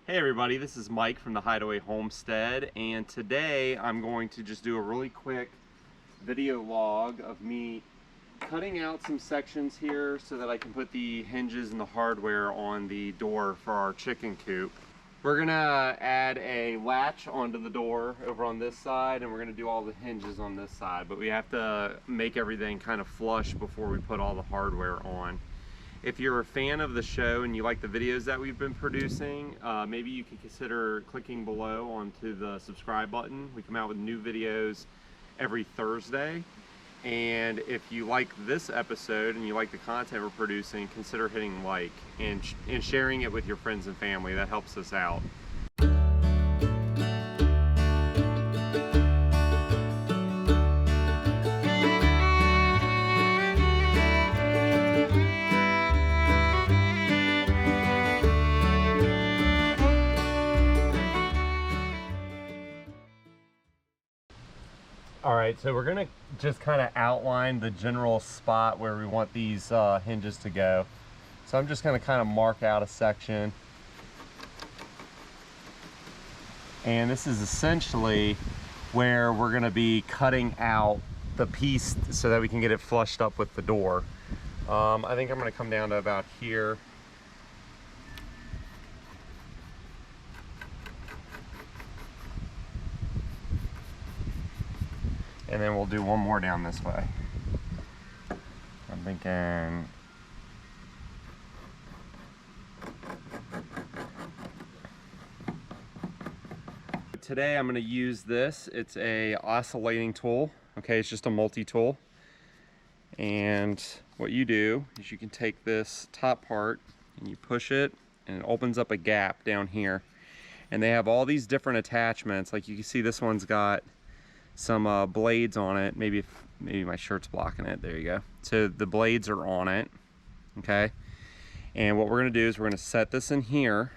Hey everybody, this is Mike from the Hideaway Homestead, and today I'm going to just do a really quick video log of me cutting out some sections here so that I can put the hinges and the hardware on the door for our chicken coop. We're gonna add a latch onto the door over on this side, and we're gonna do all the hinges on this side, but we have to make everything kind of flush before we put all the hardware on. If you're a fan of the show and you like the videos that we've been producing, maybe you could consider clicking below onto the subscribe button. We come out with new videos every Thursday. And if you like this episode and you like the content we're producing, consider hitting like and sharing it with your friends and family. That helps us out. All right, so we're gonna just kind of outline the general spot where we want these hinges to go. So I'm just gonna kind of mark out a section. And this is essentially where we're gonna be cutting out the piece so that we can get it flushed up with the door. I think I'm gonna come down to about here. And then we'll do one more down this way. I'm thinking today I'm going to use this. It's a oscillating tool. Okay, it's just a multi-tool. And what you do is you can take this top part and you push it and it opens up a gap down here. And they have all these different attachments. Like you can see this one's got some blades on it. Maybe my shirt's blocking it. There you go. So the blades are on it. Okay, and what we're gonna do is we're gonna set this in here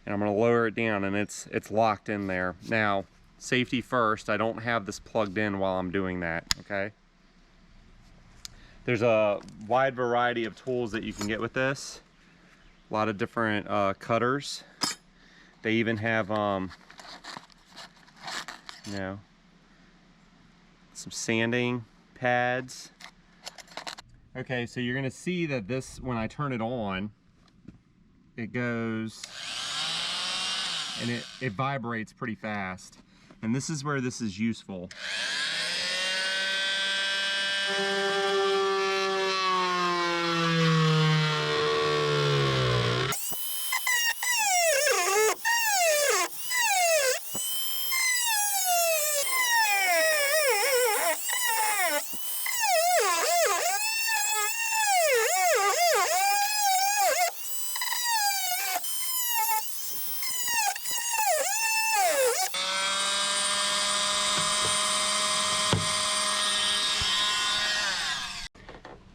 and I'm gonna lower it down, and it's locked in there. Now, safety first, I don't have this plugged in while I'm doing that. Okay, there's a wide variety of tools that you can get with this. A lot of different cutters. They even have you know, some sanding pads. Okay, so you're gonna see that this, when I turn it on, it goes and it vibrates pretty fast. And this is where this is useful.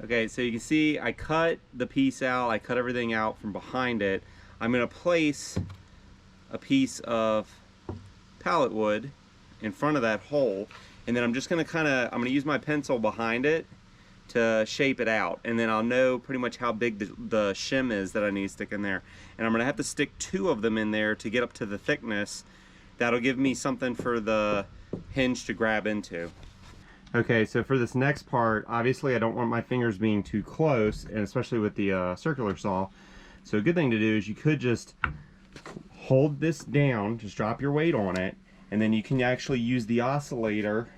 Okay, so you can see I cut the piece out, I cut everything out from behind it. I'm gonna place a piece of pallet wood in front of that hole, and then I'm just gonna I'm gonna use my pencil behind it to shape it out, and then I'll know pretty much how big the shim is that I need to stick in there. And I'm gonna have to stick 2 of them in there to get up to the thickness. That'll give me something for the hinge to grab into. Okay, so for this next part, obviously I don't want my fingers being too close, and especially with the circular saw. So a good thing to do is you could just hold this down, just drop your weight on it, and then you can actually use the oscillator .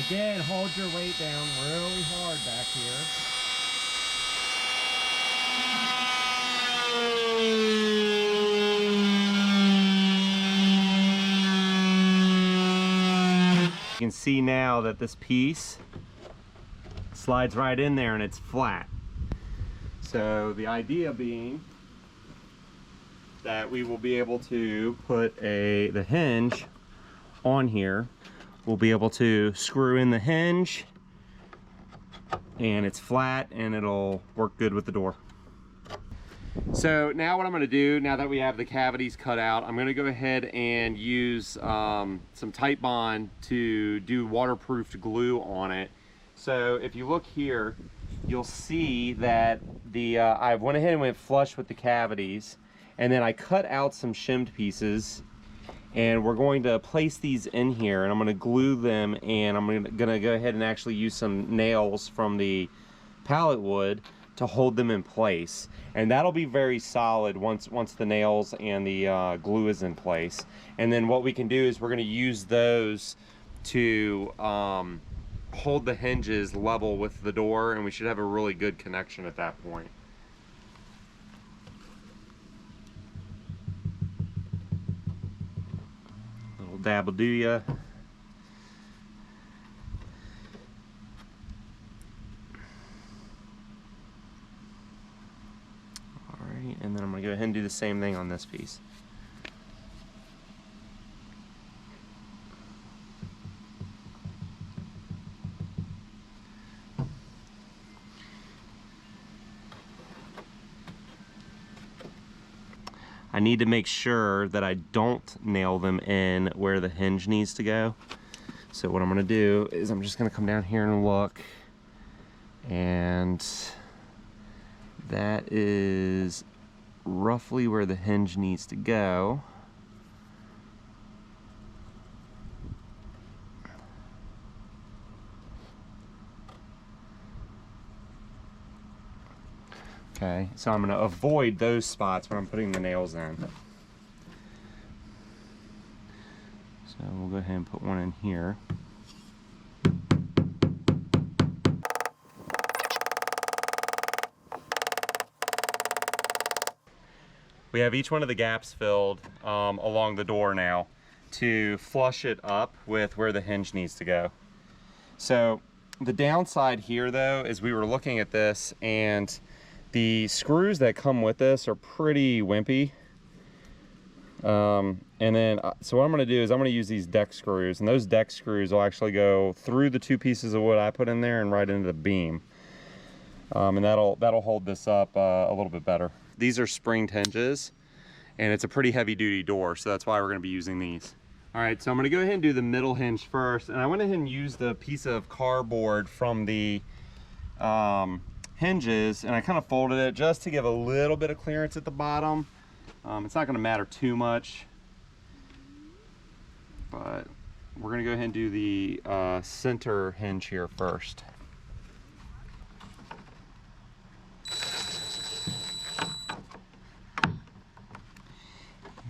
Again, hold your weight down really hard back here. You can see now that this piece slides right in there and it's flat. So the idea being that we will be able to put the hinge on here. We'll be able to screw in the hinge and it's flat and it'll work good with the door. So now what I'm going to do, now that we have the cavities cut out, I'm going to go ahead and use some Titebond to do waterproofed glue on it. So if you look here, you'll see that I went ahead and went flush with the cavities, and then I cut out some shimmed pieces, and we're going to place these in here, and I'm going to glue them, and I'm going to go ahead and actually use some nails from the pallet wood to hold them in place, and that'll be very solid once the nails and the glue is in place. And then what we can do is we're going to use those to hold the hinges level with the door, and we should have a really good connection at that point. Little dabble do ya. And then I'm going to go ahead and do the same thing on this piece. I need to make sure that I don't nail them in where the hinge needs to go. So what I'm going to do is I'm just going to come down here and look, and that is roughly where the hinge needs to go. Okay, so I'm going to avoid those spots when I'm putting the nails in. So we'll go ahead and put one in here. We have each one of the gaps filled along the door now to flush it up with where the hinge needs to go. So the downside here though is we were looking at this, and the screws that come with this are pretty wimpy. So what I'm going to do is I'm going to use these deck screws, and those deck screws will actually go through the 2 pieces of wood I put in there and right into the beam. And that'll hold this up a little bit better. These are springed hinges, and it's a pretty heavy duty door, so that's why we're going to be using these. All right, so I'm going to go ahead and do the middle hinge first, and I went ahead and used the piece of cardboard from the hinges, and I kind of folded it just to give a little bit of clearance at the bottom. It's not going to matter too much, but we're going to go ahead and do the center hinge here first.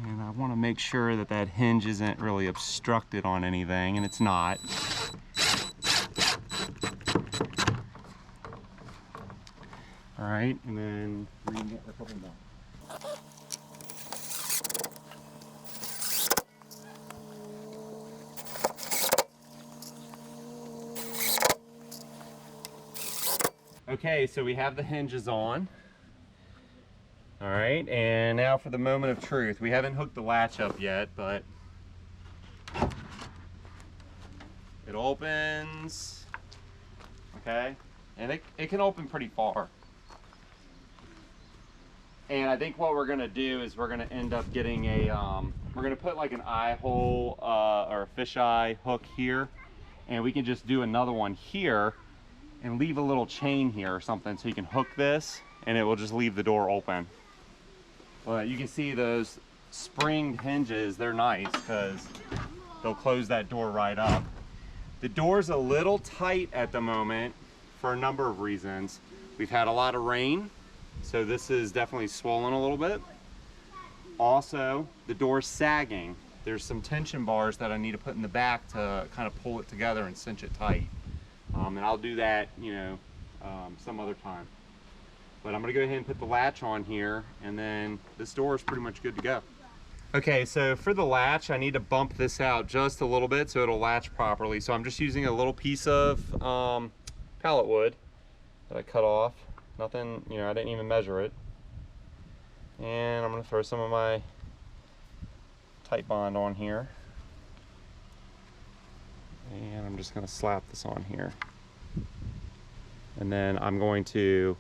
And I want to make sure that that hinge isn't really obstructed on anything, and it's not. All right, and then a couple more. Okay, so we have the hinges on. All right, and now for the moment of truth. We haven't hooked the latch up yet, but it opens, okay? And it can open pretty far. And I think what we're gonna do is we're gonna end up getting a, we're gonna put like an eye hole or a fisheye hook here, and we can just do another one here and leave a little chain here or something so you can hook this, and it will just leave the door open. Well, you can see those springed hinges, they're nice because they'll close that door right up. The door's a little tight at the moment for a number of reasons. We've had a lot of rain, so this is definitely swollen a little bit. Also, the door's sagging. There's some tension bars that I need to put in the back to kind of pull it together and cinch it tight. And I'll do that, you know, some other time. But I'm gonna go ahead and put the latch on here, and then this door is pretty much good to go. Okay, so for the latch, I need to bump this out just a little bit so it'll latch properly. So I'm just using a little piece of pallet wood that I cut off. Nothing, you know, I didn't even measure it. And I'm gonna throw some of my Titebond on here. And I'm just gonna slap this on here. And then I'm going to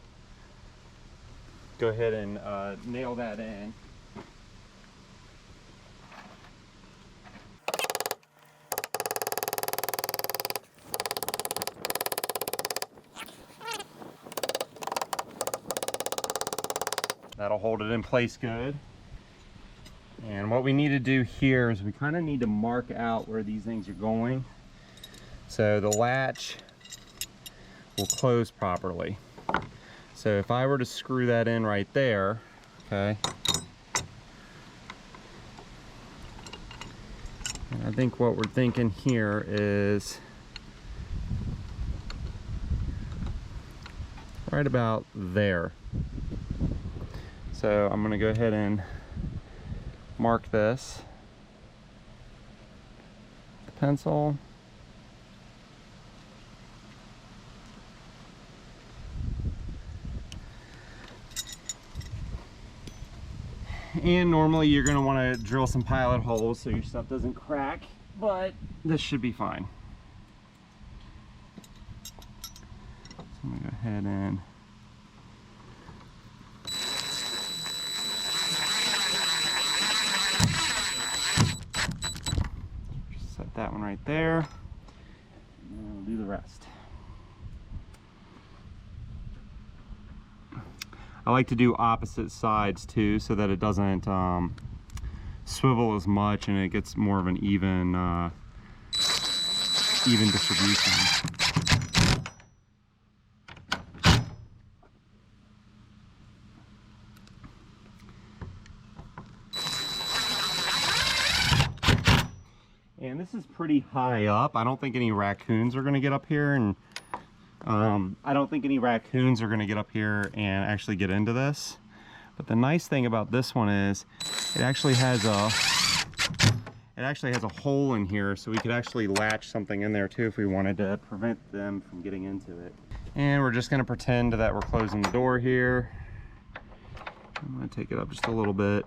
go ahead and nail that in. That'll hold it in place good. And what we need to do here is we kind of need to mark out where these things are going, so the latch will close properly. So if I were to screw that in right there, okay, and I think what we're thinking here is right about there. So I'm going to go ahead and mark this with the pencil. And normally you're going to want to drill some pilot holes so your stuff doesn't crack, but this should be fine. So I'm going to go ahead and set that one right there, and we'll do the rest. I like to do opposite sides too, so that it doesn't swivel as much and it gets more of an even distribution. And this is pretty high up. I don't think any raccoons are going to get up here, and I don't think any raccoons are going to get up here and actually get into this. But the nice thing about this one is it actually has a hole in here, so we could actually latch something in there too if we wanted to prevent them from getting into it. And we're just going to pretend that we're closing the door here. I'm going to take it up just a little bit.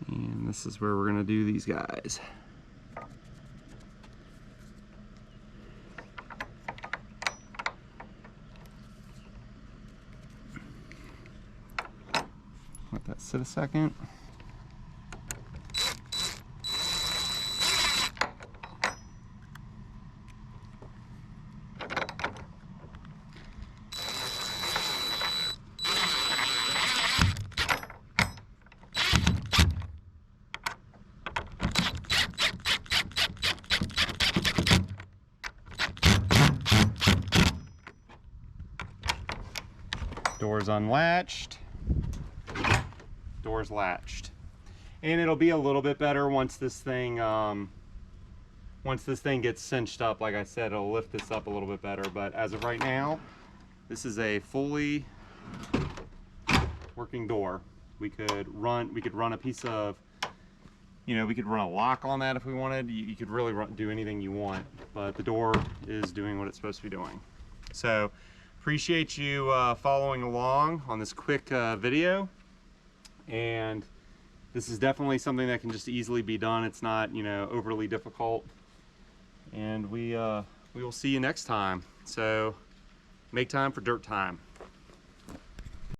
And this is where we're going to do these guys. Let that sit a second. Doors unlatched, doors latched, and it'll be a little bit better once this thing gets cinched up. Like I said, it'll lift this up a little bit better, but as of right now, this is a fully working door. We could run a piece of, we could run a lock on that if we wanted. You could really do anything you want, but the door is doing what it's supposed to be doing. So appreciate you following along on this quick video, and this is definitely something that can just easily be done. It's not, overly difficult, and we will see you next time. So make time for dirt time.